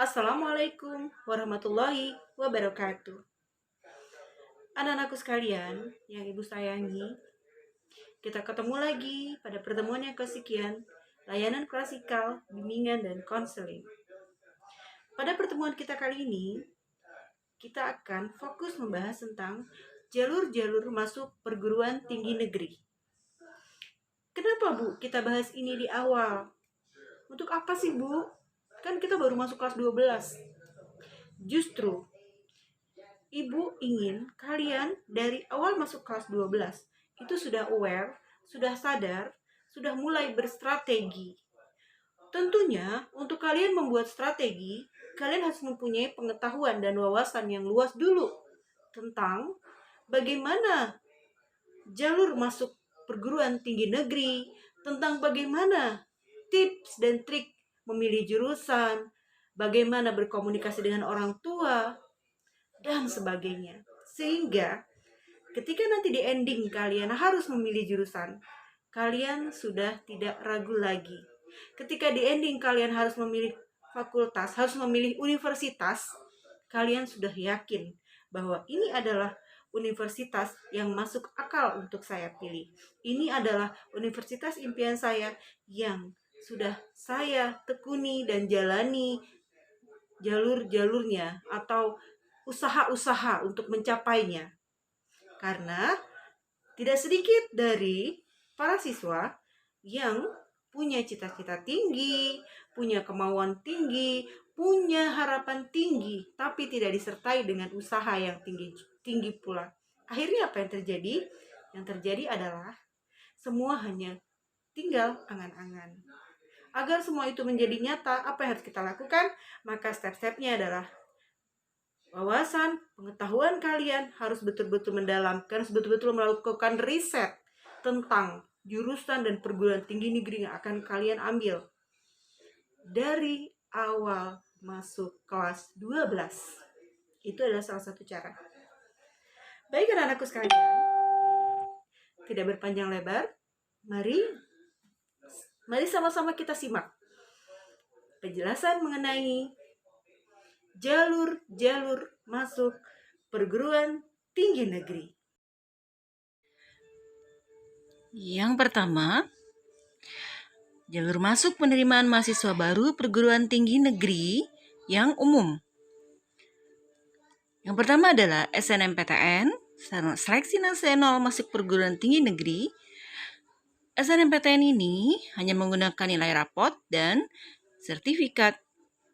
Assalamualaikum warahmatullahi wabarakatuh. Anak-anakku sekalian yang ibu sayangi, kita ketemu lagi pada pertemuan yang kesekian layanan klasikal, bimbingan, dan konseling. Pada pertemuan kita kali ini, kita akan fokus membahas tentang jalur-jalur masuk perguruan tinggi negeri. Kenapa Bu kita bahas ini di awal? Untuk apa sih Bu? Kan kita baru masuk kelas 12. Justru Ibu ingin kalian dari awal masuk kelas 12 itu sudah aware, sudah sadar, sudah mulai berstrategi. Tentunya untuk kalian membuat strategi, kalian harus mempunyai pengetahuan dan wawasan yang luas dulu tentang bagaimana jalur masuk perguruan tinggi negeri, tentang bagaimana tips dan trik memilih jurusan, bagaimana berkomunikasi dengan orang tua, dan sebagainya. Sehingga ketika nanti di ending kalian harus memilih jurusan, kalian sudah tidak ragu lagi. Ketika di ending kalian harus memilih fakultas, harus memilih universitas, kalian sudah yakin bahwa ini adalah universitas yang masuk akal untuk saya pilih. Ini adalah universitas impian saya yang sudah saya tekuni dan jalani jalur-jalurnya atau usaha-usaha untuk mencapainya. Karena tidak sedikit dari para siswa yang punya cita-cita tinggi, punya kemauan tinggi, punya harapan tinggi, tapi tidak disertai dengan usaha yang tinggi pula. Akhirnya apa yang terjadi? Yang terjadi adalah semua hanya tinggal angan-angan. Agar semua itu menjadi nyata, apa yang harus kita lakukan? Maka step-stepnya adalah wawasan, pengetahuan kalian harus betul-betul mendalamkan, harus betul-betul melakukan riset tentang jurusan dan perguruan tinggi negeri yang akan kalian ambil dari awal masuk kelas 12. Itu adalah salah satu cara. Baik anak-anakku sekalian, tidak berpanjang lebar, mari sama-sama kita simak penjelasan mengenai jalur-jalur masuk perguruan tinggi negeri. Yang pertama, jalur masuk penerimaan mahasiswa baru perguruan tinggi negeri yang umum. Yang pertama adalah SNMPTN, Seleksi Nasional Masuk Perguruan Tinggi Negeri. SNMPTN ini hanya menggunakan nilai rapot dan sertifikat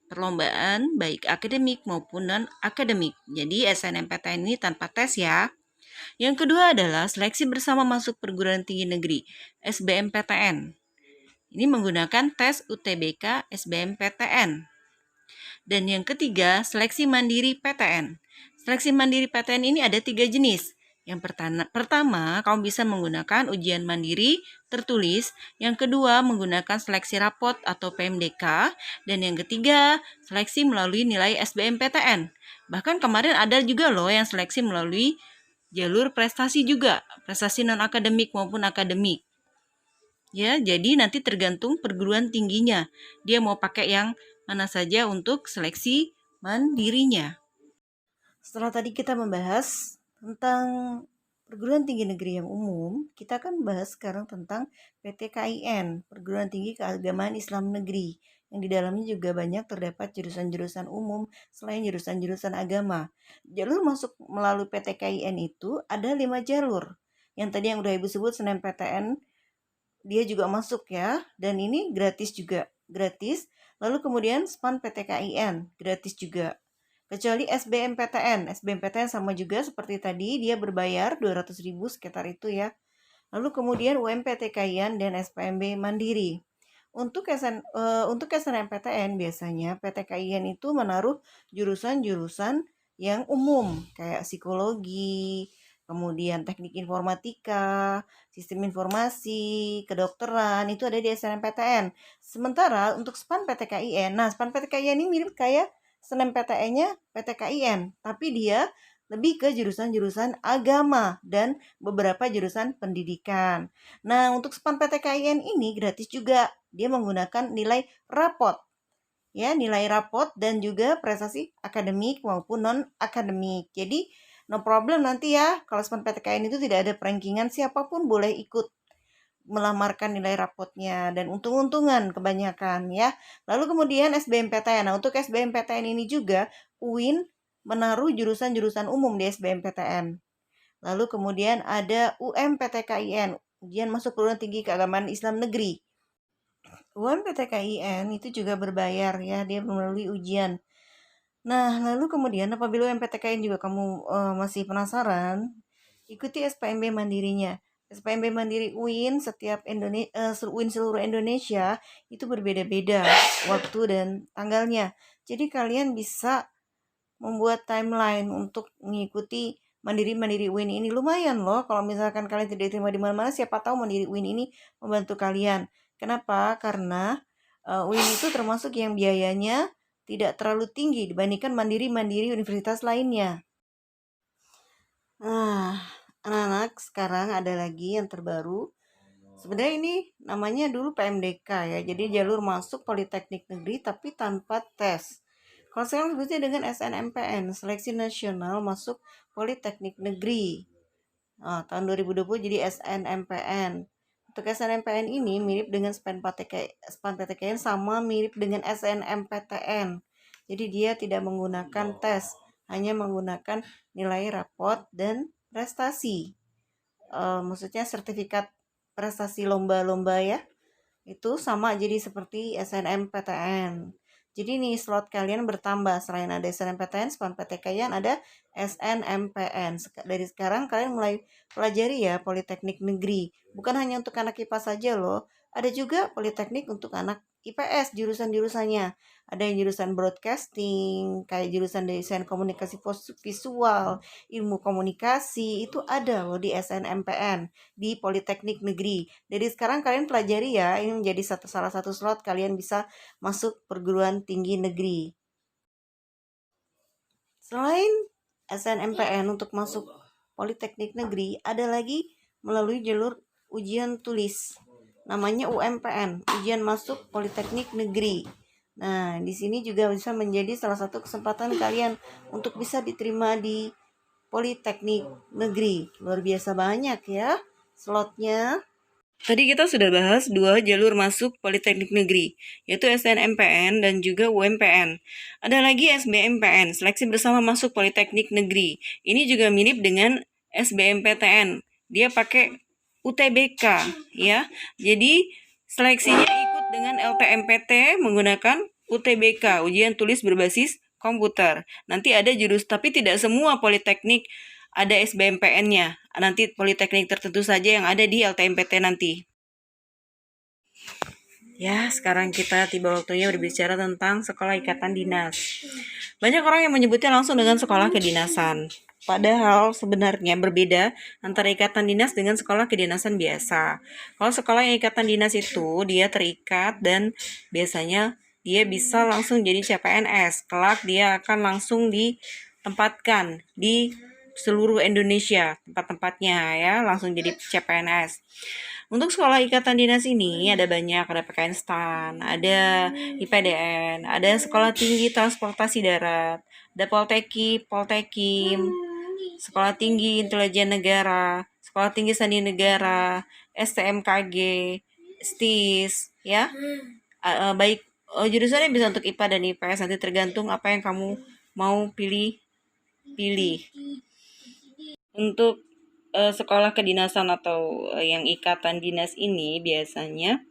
perlombaan baik akademik maupun non-akademik. Jadi SNMPTN ini tanpa tes ya. Yang kedua adalah Seleksi Bersama Masuk Perguruan Tinggi Negeri, SBMPTN. Ini menggunakan tes UTBK SBMPTN. Dan yang ketiga, Seleksi Mandiri PTN. Seleksi Mandiri PTN ini ada 3 jenis. Yang pertama, kamu bisa menggunakan ujian mandiri tertulis. Yang kedua, menggunakan seleksi rapot atau PMDK. Dan yang ketiga, seleksi melalui nilai SBMPTN. Bahkan kemarin ada juga loh yang seleksi melalui jalur prestasi juga, prestasi non-akademik maupun akademik. Ya, jadi nanti tergantung perguruan tingginya. Dia mau pakai yang mana saja untuk seleksi mandirinya. Setelah tadi kita membahas tentang perguruan tinggi negeri yang umum, kita akan bahas sekarang tentang PTKIN, Perguruan Tinggi Keagamaan Islam Negeri, yang di dalamnya juga banyak terdapat jurusan-jurusan umum selain jurusan-jurusan agama. Jalur masuk melalui PTKIN itu ada 5 jalur. Yang tadi yang udah Ibu sebut SNMPTN, dia juga masuk ya, dan ini gratis juga, gratis. Lalu kemudian SPAN PTKIN, gratis juga. Kecuali SBMPTN sama juga seperti tadi, dia berbayar 200.000 sekitar itu ya. Lalu kemudian UMPTKIN dan SPMB Mandiri. Untuk SNMPTN biasanya PTKIN itu menaruh jurusan-jurusan yang umum kayak psikologi, kemudian teknik informatika, sistem informasi, kedokteran, itu ada di SNMPTN. Sementara untuk SPAN PTKIN, nah SPAN PTKIN ini mirip kayak SNMPTN-nya PTKIN, tapi dia lebih ke jurusan-jurusan agama dan beberapa jurusan pendidikan. Nah, untuk SPAN PTKIN ini gratis juga. Dia menggunakan nilai rapot. ya, nilai rapot dan juga prestasi akademik maupun non akademik. Jadi no problem nanti ya, kalau SPAN-PTKN itu tidak ada perankingan, siapapun boleh ikut melamarkan nilai rapotnya dan untung-untungan kebanyakan ya. Lalu kemudian SBMPTN. Nah, untuk SBMPTN ini juga UIN menaruh jurusan-jurusan umum di SBMPTN. Lalu kemudian ada UMPTKIN, ujian masuk perguruan tinggi keagamaan Islam negeri. UMPTKIN itu juga berbayar ya, dia melalui ujian. Nah, lalu kemudian apabila UMPTKIN juga kamu masih penasaran, ikuti SPMB mandirinya. SPMB mandiri UIN setiap UIN seluruh Indonesia itu berbeda-beda waktu dan tanggalnya. Jadi kalian bisa membuat timeline untuk mengikuti mandiri UIN ini. Lumayan loh kalau misalkan kalian tidak diterima di mana-mana, siapa tahu mandiri UIN ini membantu kalian. Kenapa? Karena UIN itu termasuk yang biayanya tidak terlalu tinggi dibandingkan mandiri universitas lainnya. Nah, anak-anak, sekarang ada lagi yang terbaru. Sebenarnya ini namanya dulu PMDK ya, jadi jalur masuk Politeknik Negeri tapi tanpa tes. Kalau sekarang sebutnya dengan SNMPN, Seleksi Nasional Masuk Politeknik Negeri. Nah, tahun 2020 jadi SNMPN. Untuk SNMPN ini mirip dengan SPAN-PTKN sama mirip dengan SNMPTN. Jadi dia tidak menggunakan tes, hanya menggunakan nilai rapot dan prestasi. Maksudnya sertifikat prestasi lomba-lomba ya. Itu sama jadi seperti SNMPTN. Jadi nih slot kalian bertambah, selain ada SNMPTN, SPAN-PTKN, ada SNMPN. Dari sekarang kalian mulai pelajari ya Politeknik Negeri. Bukan hanya untuk anak IPA saja loh, ada juga Politeknik untuk anak IPS jurusan-jurusannya. Ada yang jurusan broadcasting, kayak jurusan desain komunikasi visual, ilmu komunikasi, itu ada loh di SNMPN, di Politeknik Negeri. Jadi sekarang kalian pelajari ya, ini menjadi salah satu slot kalian bisa masuk perguruan tinggi negeri. Selain SNMPN untuk masuk Politeknik Negeri, ada lagi melalui jalur ujian tulis. Namanya UMPN, ujian masuk Politeknik Negeri. Nah, di sini juga bisa menjadi salah satu kesempatan kalian untuk bisa diterima di Politeknik Negeri. Luar biasa banyak ya slotnya. Tadi kita sudah bahas dua jalur masuk Politeknik Negeri, yaitu SNMPN dan juga UMPN. Ada lagi SBMPN, Seleksi Bersama Masuk Politeknik Negeri. Ini juga mirip dengan SBMPTN. Dia pakai UTBK, ya. Jadi seleksinya ikut dengan LTMPT menggunakan UTBK, ujian tulis berbasis komputer. Nanti ada tapi tidak semua politeknik ada SBMPN-nya. Nanti politeknik tertentu saja yang ada di LTMPT nanti. Ya, sekarang kita tiba waktunya berbicara tentang sekolah ikatan dinas. Banyak orang yang menyebutnya langsung dengan sekolah kedinasan. Padahal sebenarnya berbeda antara ikatan dinas dengan sekolah kedinasan biasa. Kalau sekolah yang ikatan dinas itu dia terikat dan biasanya dia bisa langsung jadi CPNS. Kelak dia akan langsung ditempatkan di seluruh Indonesia tempat-tempatnya ya, langsung jadi CPNS. Untuk sekolah ikatan dinas ini ada banyak, ada PKN STAN, ada IPDN, ada Sekolah Tinggi Transportasi Darat, ada Poltekim, Sekolah Tinggi Intelijen Negara, Sekolah Tinggi Sandi Negara, STMKG, STIS, ya. Baik jurusannya bisa untuk IPA dan IPS, nanti tergantung apa yang kamu mau pilih. Untuk sekolah kedinasan atau yang ikatan dinas ini biasanya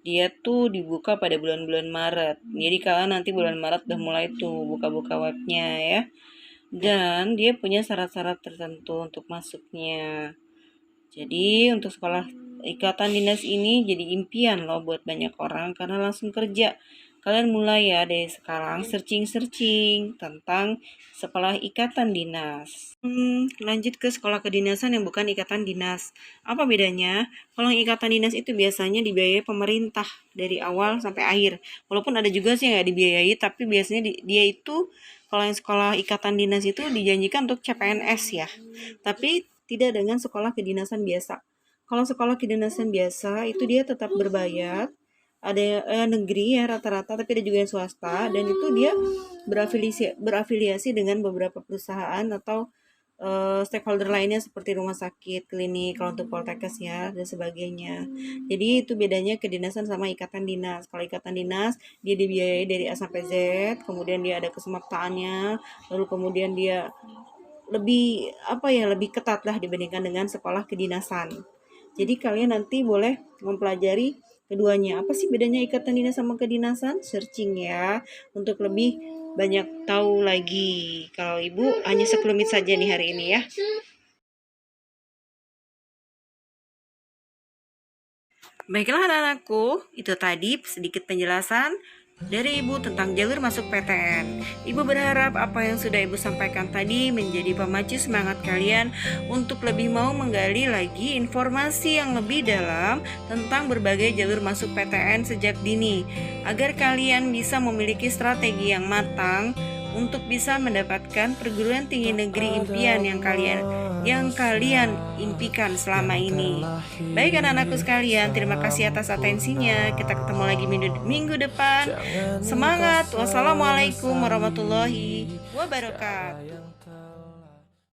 dia tuh dibuka pada bulan-bulan Maret. Jadi kalian nanti bulan Maret udah mulai tuh buka-buka webnya ya. Dan dia punya syarat-syarat tertentu untuk masuknya. Jadi untuk sekolah ikatan dinas ini jadi impian loh buat banyak orang karena langsung kerja. Kalian mulai ya dari sekarang searching tentang sekolah ikatan dinas. Lanjut ke sekolah kedinasan yang bukan ikatan dinas. Apa bedanya? Kalau yang ikatan dinas itu biasanya dibiayai pemerintah dari awal sampai akhir. Walaupun ada juga sih yang nggak dibiayai, tapi biasanya dia itu kalau yang sekolah ikatan dinas itu dijanjikan untuk CPNS ya. Tapi tidak dengan sekolah kedinasan biasa. Kalau sekolah kedinasan biasa itu dia tetap berbayar, ada negeri ya rata-rata, tapi ada juga yang swasta, dan itu dia berafiliasi dengan beberapa perusahaan atau stakeholder lainnya seperti rumah sakit, klinik, kalau untuk poltekkes ya dan sebagainya. Jadi itu bedanya kedinasan sama ikatan dinas. Kalau ikatan dinas dia dibiayai dari A sampai Z, kemudian dia ada kesemaptaannya, lalu kemudian dia lebih ketat lah dibandingkan dengan sekolah kedinasan. Jadi kalian nanti boleh mempelajari keduanya. Apa sih bedanya ikatan dinas sama kedinasan? Searching ya untuk lebih banyak tahu lagi. Kalau Ibu hanya sekelumit saja nih hari ini ya. Baiklah anak-anakku, itu tadi sedikit penjelasan dari Ibu tentang jalur masuk PTN. Ibu berharap apa yang sudah Ibu sampaikan tadi menjadi pemacu semangat kalian untuk lebih mau menggali lagi informasi yang lebih dalam tentang berbagai jalur masuk PTN sejak dini, agar kalian bisa memiliki strategi yang matang untuk bisa mendapatkan perguruan tinggi negeri impian yang kalian impikan selama ini. Baik anak-anakku sekalian, terima kasih atas atensinya. Kita ketemu lagi minggu depan. Semangat. Wassalamualaikum warahmatullahi wabarakatuh.